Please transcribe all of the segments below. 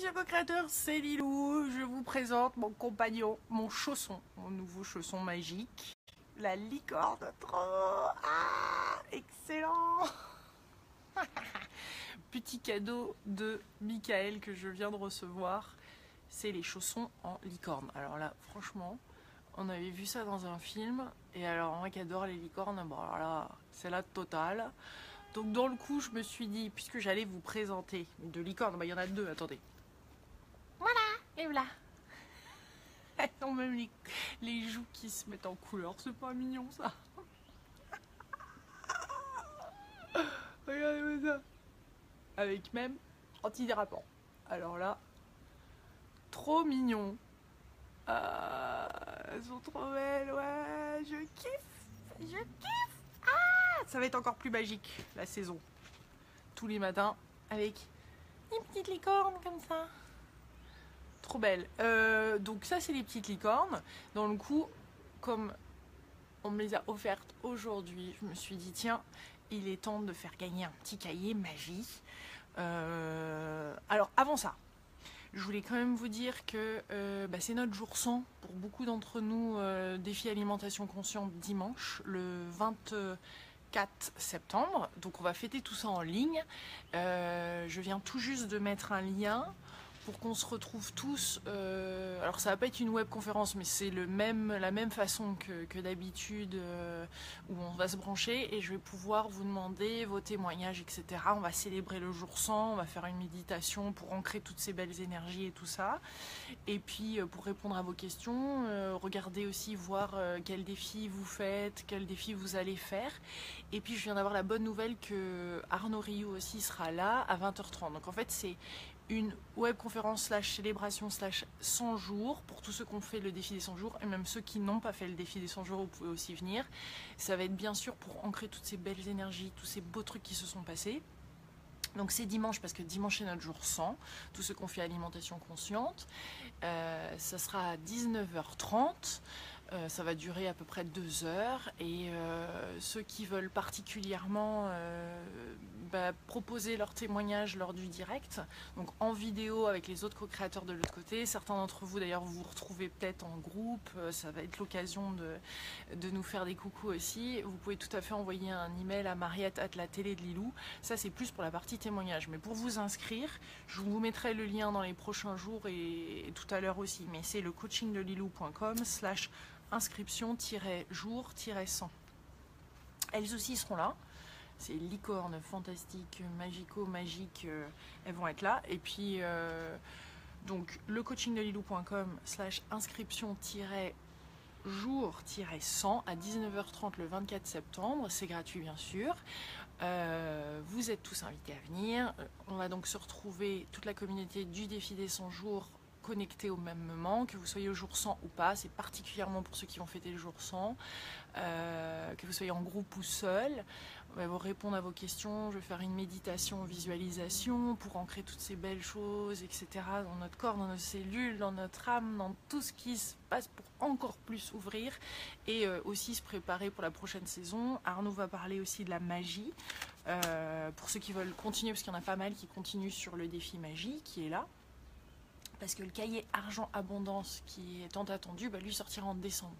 chers co-créateurs, c'est Lilou. Je vous présente mon compagnon, mon chausson, mon nouveau chausson magique, la licorne. Trop excellent. Petit cadeau de Michael que je viens de recevoir, c'est les chaussons en licorne. Alors là, franchement, on avait vu ça dans un film, et alors moi qui adore les licornes, bon alors là, c'est la totale. Donc dans le coup, je me suis dit, puisque j'allais vous présenter de licornes, bah il y en a deux, attendez. Voilà, et voilà. Elles ont même les joues qui se mettent en couleur, c'est pas mignon ça. Regardez ça. Avec même antidérapant. Alors là, trop mignon. Elles sont trop belles, ouais, je kiffe, ça va être encore plus magique la saison. Tous les matins avec une petite licorne comme ça. Trop belle. Donc ça c'est les petites licornes. Dans le coup, comme on me les a offertes aujourd'hui, je me suis dit tiens, il est temps de faire gagner un petit cahier magie. Alors avant ça, je voulais quand même vous dire que c'est notre jour 100 pour beaucoup d'entre nous, défi alimentation consciente dimanche, le 24 septembre. Donc on va fêter tout ça en ligne. Je viens tout juste de mettre un lien pour qu'on se retrouve tous. Alors ça va pas être une webconférence, mais c'est la même façon que d'habitude, où on va se brancher et je vais pouvoir vous demander vos témoignages, etc. On va célébrer le jour 100, on va faire une méditation pour ancrer toutes ces belles énergies et tout ça. Et puis pour répondre à vos questions, regardez aussi voir quel défi vous faites, quel défi vous allez faire. Et puis je viens d'avoir la bonne nouvelle que Arnaud Rioux aussi sera là à 20h30. Donc en fait c'est une webconférence / célébration / 100 jours pour tous ceux qui ont fait le défi des 100 jours et même ceux qui n'ont pas fait le défi des 100 jours, vous pouvez aussi venir. Ça va être bien sûr pour ancrer toutes ces belles énergies, tous ces beaux trucs qui se sont passés. Donc c'est dimanche parce que dimanche c'est notre jour 100, tous ceux qui ont fait alimentation consciente. Ça sera à 19h30. Ça va durer à peu près 2 heures et ceux qui veulent particulièrement proposer leur témoignage lors du direct, donc en vidéo avec les autres co-créateurs de l'autre côté. Certains d'entre vous d'ailleurs vous retrouvez peut-être en groupe, ça va être l'occasion de nous faire des coucous aussi. Vous pouvez tout à fait envoyer un email à Mariette@latélé de Lilou. Ça c'est plus pour la partie témoignage, mais pour vous inscrire, je vous mettrai le lien dans les prochains jours et tout à l'heure aussi, mais c'est le coachingdelilou.com/inscription-jour-100. Elles aussi seront là. Ces licornes fantastiques, magico-magiques, elles vont être là. Et puis, donc, le coachingdelilou.com/inscription-jour-100 à 19h30 le 24 septembre. C'est gratuit, bien sûr. Vous êtes tous invités à venir. On va donc se retrouver, toute la communauté du défi des 100 jours, connectés au même moment, que vous soyez au jour 100 ou pas. C'est particulièrement pour ceux qui vont fêter le jour 100. Que vous soyez en groupe ou seul. On va vous répondre à vos questions, je vais faire une méditation, visualisation pour ancrer toutes ces belles choses, etc. dans notre corps, dans nos cellules, dans notre âme, dans tout ce qui se passe pour encore plus ouvrir et aussi se préparer pour la prochaine saison. Arnaud va parler aussi de la magie, pour ceux qui veulent continuer, parce qu'il y en a pas mal qui continuent sur le défi magie qui est là. Parce que le cahier Argent Abondance qui est tant attendu, lui sortira en décembre.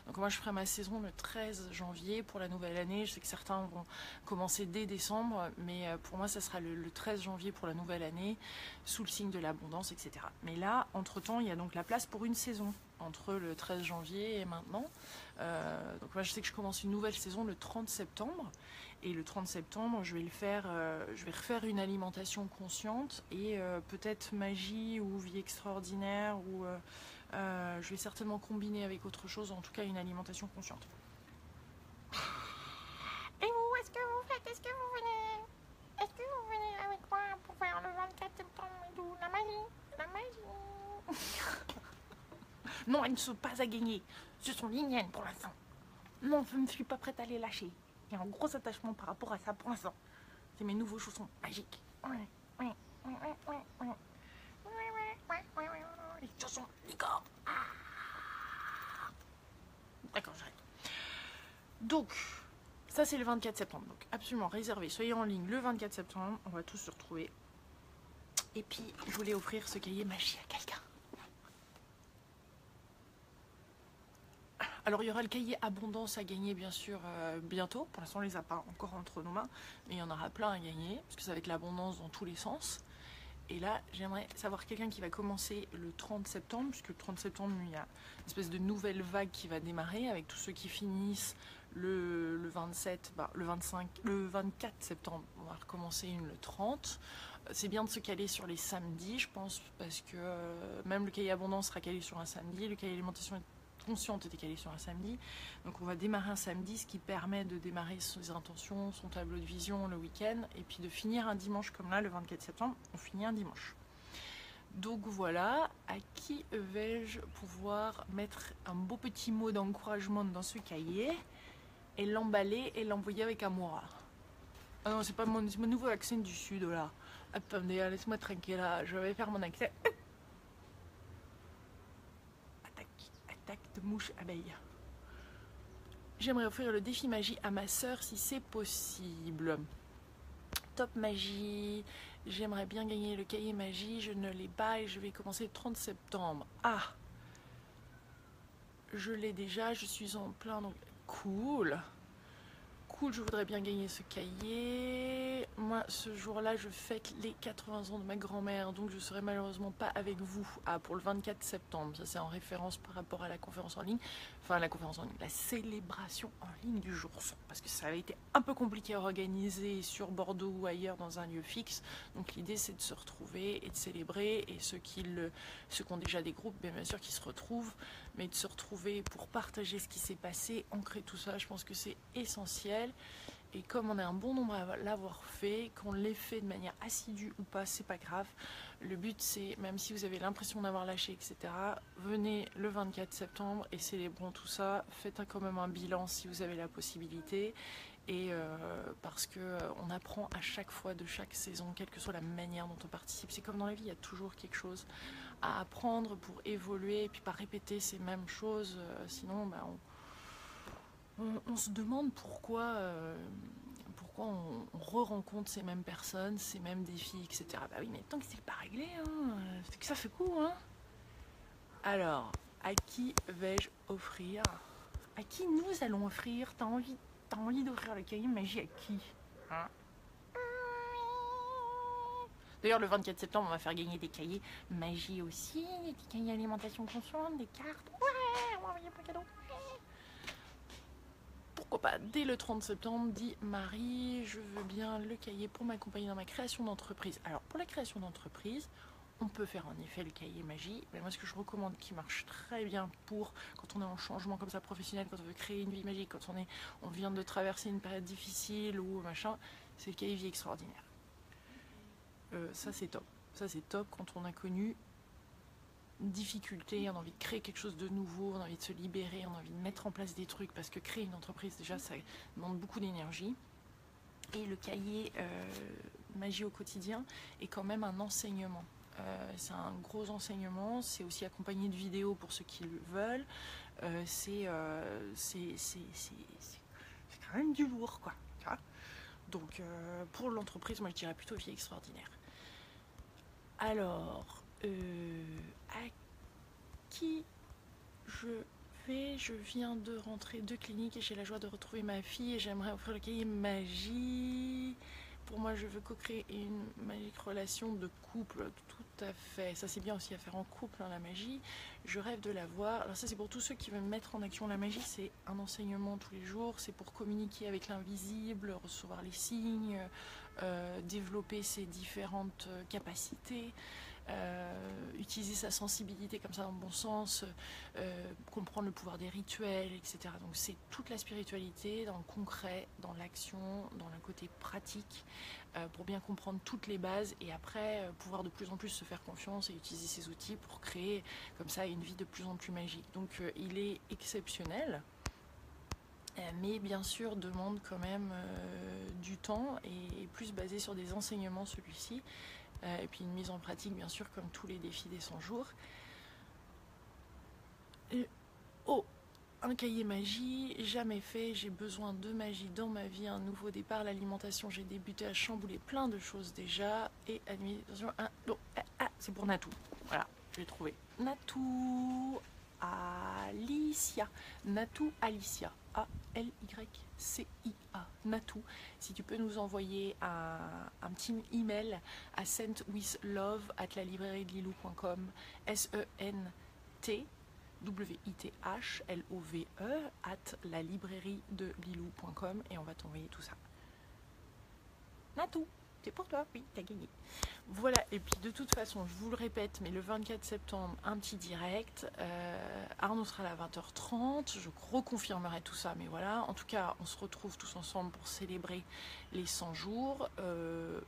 Donc moi je ferai ma saison le 13 janvier pour la nouvelle année. Je sais que certains vont commencer dès décembre, mais pour moi ça sera le 13 janvier pour la nouvelle année, sous le signe de l'abondance, etc. Mais là, entre-temps, il y a donc la place pour une saison, entre le 13 janvier et maintenant. Donc moi je sais que je commence une nouvelle saison le 30 septembre. Et le 30 septembre, je vais refaire une alimentation consciente et peut-être magie ou vie extraordinaire ou je vais certainement combiner avec autre chose, en tout cas une alimentation consciente. Et vous, est-ce que vous faites, est-ce que vous venez avec moi pour faire le 24 septembre la magie, Non, elles ne sont pas à gagner, ce sont les miennes pour l'instant. Non, je ne suis pas prête à les lâcher. Il y a un gros attachement par rapport à ça pour l'instant. C'est mes nouveaux chaussons magiques. Les chaussons licornes. D'accord, j'arrête. Donc, ça c'est le 24 septembre. Donc absolument réservé. Soyez en ligne le 24 septembre. On va tous se retrouver. Et puis je voulais offrir ce cahier magie à quelqu'un. Alors il y aura le cahier abondance à gagner bien sûr bientôt. Pour l'instant on les a pas encore entre nos mains, mais il y en aura plein à gagner parce que ça va être l'abondance dans tous les sens. Et là j'aimerais savoir quelqu'un qui va commencer le 30 septembre, puisque le 30 septembre il y a une espèce de nouvelle vague qui va démarrer avec tous ceux qui finissent le 27, le 25, le 24 septembre. On va recommencer une le 30. C'est bien de se caler sur les samedis, je pense, parce que même le cahier abondance sera calé sur un samedi, le cahier alimentation consciente était calé sur un samedi, donc on va démarrer un samedi, ce qui permet de démarrer ses intentions, son tableau de vision le week-end, et puis de finir un dimanche comme là, le 24 septembre, on finit un dimanche. Donc voilà, à qui vais-je pouvoir mettre un beau petit mot d'encouragement dans ce cahier et l'emballer et l'envoyer avec amour. Ah non, c'est pas mon nouveau accent du sud là. Attendez, laisse-moi tranquille là, je vais faire mon accent. Attaque de mouche abeille. J'aimerais offrir le défi magie à ma sœur si c'est possible. Top magie. J'aimerais bien gagner le cahier magie. Je ne l'ai pas et je vais commencer le 30 septembre. Ah, je l'ai déjà. Je suis en plein. Donc cool. Cool, je voudrais bien gagner ce cahier. Moi, ce jour-là, je fête les 80 ans de ma grand-mère, donc je serai malheureusement pas avec vous. Ah, pour le 24 septembre, ça c'est en référence par rapport à la conférence en ligne. Enfin, la conférence en ligne, la célébration en ligne du jour sans, parce que ça avait été un peu compliqué à organiser sur Bordeaux ou ailleurs dans un lieu fixe. Donc l'idée, c'est de se retrouver et de célébrer. Et ceux qui ont déjà des groupes, bien sûr, qui se retrouvent, mais de se retrouver pour partager ce qui s'est passé, ancrer tout ça, je pense que c'est essentiel. Et comme on est un bon nombre à l'avoir fait, qu'on l'ait fait de manière assidue ou pas, c'est pas grave. Le but c'est, même si vous avez l'impression d'avoir lâché, etc., venez le 24 septembre et célébrons tout ça. Faites quand même un bilan si vous avez la possibilité. Et parce que on apprend à chaque fois de chaque saison, quelle que soit la manière dont on participe. C'est comme dans la vie, il y a toujours quelque chose à apprendre pour évoluer et puis pas répéter ces mêmes choses. Sinon, on se demande pourquoi on re-rencontre ces mêmes personnes, ces mêmes défis, etc. Bah oui, mais tant que c'est pas réglé, hein, c'est que ça fait coup, hein. Alors, à qui vais-je offrir? À qui nous allons offrir? T'as envie d'offrir le cahier magie à qui, hein? D'ailleurs, le 24 septembre, on va faire gagner des cahiers magie aussi, des cahiers alimentation consciente, des cartes. Ouais, on va envoyer plein de cadeaux. Pourquoi pas, dès le 30 septembre, dit Marie, je veux bien le cahier pour m'accompagner dans ma création d'entreprise. Alors, pour la création d'entreprise, on peut faire en effet le cahier magie. Mais moi, ce que je recommande qui marche très bien pour quand on est en changement comme ça professionnel, quand on veut créer une vie magique, quand on vient de traverser une période difficile ou machin, c'est le cahier vie extraordinaire. Ça, c'est top. Ça, c'est top quand on a connu une difficulté, on a envie de créer quelque chose de nouveau, on a envie de se libérer, on a envie de mettre en place des trucs, parce que créer une entreprise, déjà, ça demande beaucoup d'énergie. Et le cahier magie au quotidien est quand même un enseignement. C'est un gros enseignement, c'est aussi accompagné de vidéos pour ceux qui le veulent. C'est quand même du lourd, quoi. Donc, pour l'entreprise, moi, je dirais plutôt vie extraordinaire. Alors, à qui je vais? Je viens de rentrer de clinique et j'ai la joie de retrouver ma fille et j'aimerais offrir le cahier magie. Pour moi, je veux co-créer une magique relation de couple, tout à fait. Ça, c'est bien aussi à faire en couple, hein, la magie. Je rêve de la voir. Alors ça, c'est pour tous ceux qui veulent mettre en action la magie. C'est un enseignement tous les jours. C'est pour communiquer avec l'invisible, recevoir les signes, développer ses différentes capacités. Utiliser sa sensibilité comme ça dans le bon sens, comprendre le pouvoir des rituels, etc. Donc c'est toute la spiritualité dans le concret, dans l'action, dans le côté pratique, pour bien comprendre toutes les bases et après pouvoir de plus en plus se faire confiance et utiliser ces outils pour créer comme ça une vie de plus en plus magique. Donc il est exceptionnel, mais bien sûr demande quand même du temps et plus basé sur des enseignements celui-ci. Et puis une mise en pratique, bien sûr, comme tous les défis des 100 jours. Un cahier magie, jamais fait, j'ai besoin de magie dans ma vie, un nouveau départ, l'alimentation, j'ai débuté à chambouler plein de choses déjà, et administration, c'est pour Natou. Voilà, j'ai trouvé. Natou Alicia. Natou Alicia. A-L-Y-C-I-A. Natou. Si tu peux nous envoyer un petit email à sentwithlove@lalibrairie-de-lilou.com. S-E-N-T W-I-T-H-L-O-V-E @lalibrairie-de-lilou.com et on va t'envoyer tout ça. Natou, c'est pour toi, oui, t'as gagné. Voilà, et puis de toute façon, je vous le répète, mais le 24 septembre, un petit direct. Arnaud sera là à 20h30, je reconfirmerai tout ça, mais voilà. En tout cas, on se retrouve tous ensemble pour célébrer les 100 jours.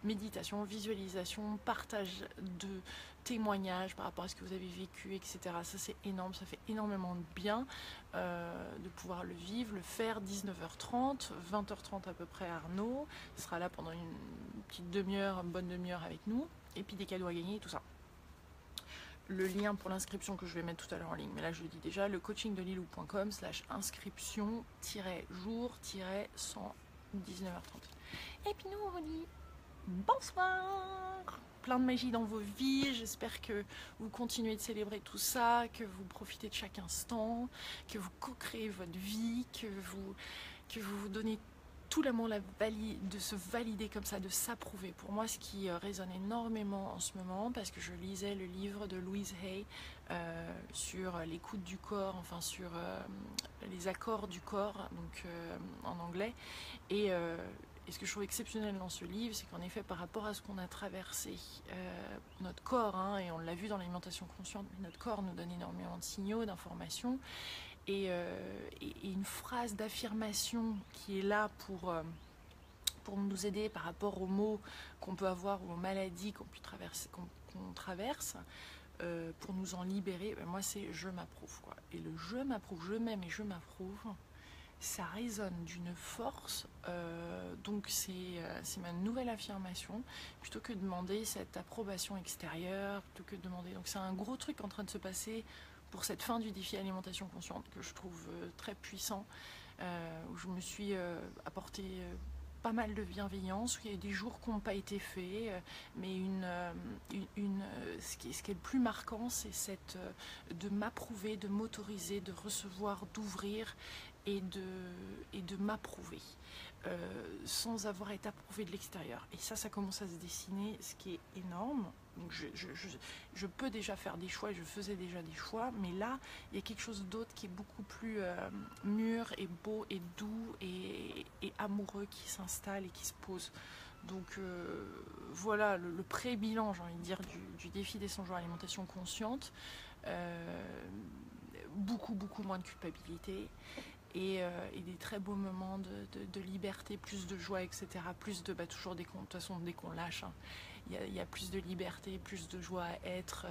Méditation, visualisation, partage de témoignages par rapport à ce que vous avez vécu, etc. Ça, c'est énorme, ça fait énormément de bien de pouvoir le vivre, le faire. 19h30, 20h30 à peu près. Arnaud sera là pendant une petite demi-heure, une bonne demi-heure avec nous, et puis des cadeaux à gagner et tout ça. Le lien pour l'inscription que je vais mettre tout à l'heure en ligne, mais là je le dis déjà, le coachingdelilou.com/inscription-jour-100 19h30. Et puis nous on vous dit bonsoir, plein de magie dans vos vies, j'espère que vous continuez de célébrer tout ça, que vous profitez de chaque instant, que vous co-créez votre vie, que vous vous donnez tout l'amour de se valider comme ça, de s'approuver. Pour moi, ce qui résonne énormément en ce moment, parce que je lisais le livre de Louise Hay sur l'écoute du corps, enfin sur les accords du corps, donc en anglais, et ce que je trouve exceptionnel dans ce livre, c'est qu'en effet, par rapport à ce qu'on a traversé, notre corps, hein, et on l'a vu dans l'alimentation consciente, notre corps nous donne énormément de signaux, d'informations, et une phrase d'affirmation qui est là pour nous aider par rapport aux maux qu'on peut avoir ou aux maladies qu'on traverse, pour nous en libérer, moi c'est je m'approuve, quoi. Et le je m'approuve, je m'aime et je m'approuve, ça résonne d'une force, donc c'est ma nouvelle affirmation, plutôt que de demander cette approbation extérieure, plutôt que de demander, donc c'est un gros truc en train de se passer pour cette fin du défi alimentation consciente que je trouve très puissant, où je me suis apporté pas mal de bienveillance, où il y a des jours qui n'ont pas été faits, mais ce qui est le plus marquant, c'est de m'approuver, de m'autoriser, de recevoir, d'ouvrir et de m'approuver. Sans avoir été approuvé de l'extérieur. Et ça commence à se dessiner, ce qui est énorme. Donc je peux déjà faire des choix, je faisais déjà des choix, mais là, il y a quelque chose d'autre qui est beaucoup plus mûr et beau et doux et amoureux qui s'installe et qui se pose. Donc voilà, le pré-bilan, j'ai envie de dire, du défi des 100 jours alimentation consciente. Beaucoup moins de culpabilité. Et des très beaux moments de liberté, plus de joie, etc. Plus de, toujours de toute façon, dès qu'on lâche, hein, il y a plus de liberté, plus de joie à être,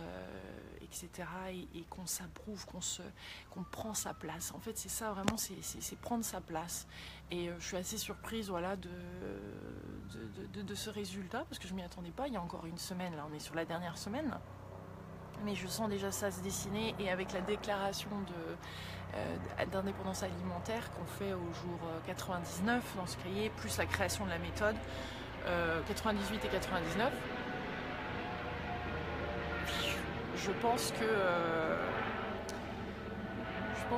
etc. Et qu'on s'approuve, qu'on prend sa place. En fait, c'est ça vraiment, c'est prendre sa place. Et je suis assez surprise, voilà, de ce résultat, parce que je m'y attendais pas. Il y a encore une semaine, là, on est sur la dernière semaine. Mais je sens déjà ça se dessiner, et avec la déclaration d'indépendance alimentaire qu'on fait au jour 99 dans ce cahier, plus la création de la méthode 98 et 99, je pense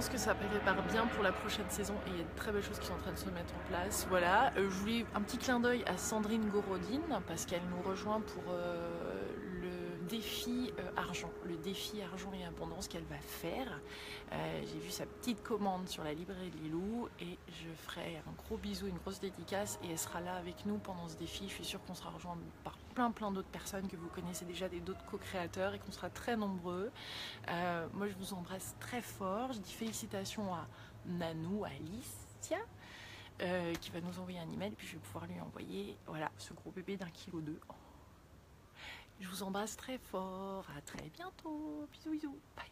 que ça prépare bien pour la prochaine saison, et il y a de très belles choses qui sont en train de se mettre en place. Voilà, je voulais un petit clin d'œil à Sandrine Gorodine, parce qu'elle nous rejoint pour défi argent, le défi argent et abondance qu'elle va faire. J'ai vu sa petite commande sur la librairie de Lilou, et je ferai un gros bisou, une grosse dédicace, et elle sera là avec nous pendant ce défi. Je suis sûre qu'on sera rejoint par plein d'autres personnes que vous connaissez déjà, d'autres co-créateurs, et qu'on sera très nombreux. Moi je vous embrasse très fort, je dis félicitations à Nanou, à Alicia, qui va nous envoyer un email, et puis je vais pouvoir lui envoyer, voilà, ce gros bébé d'1,2 kg. Je vous embrasse très fort, à très bientôt, bisous bisous, bye.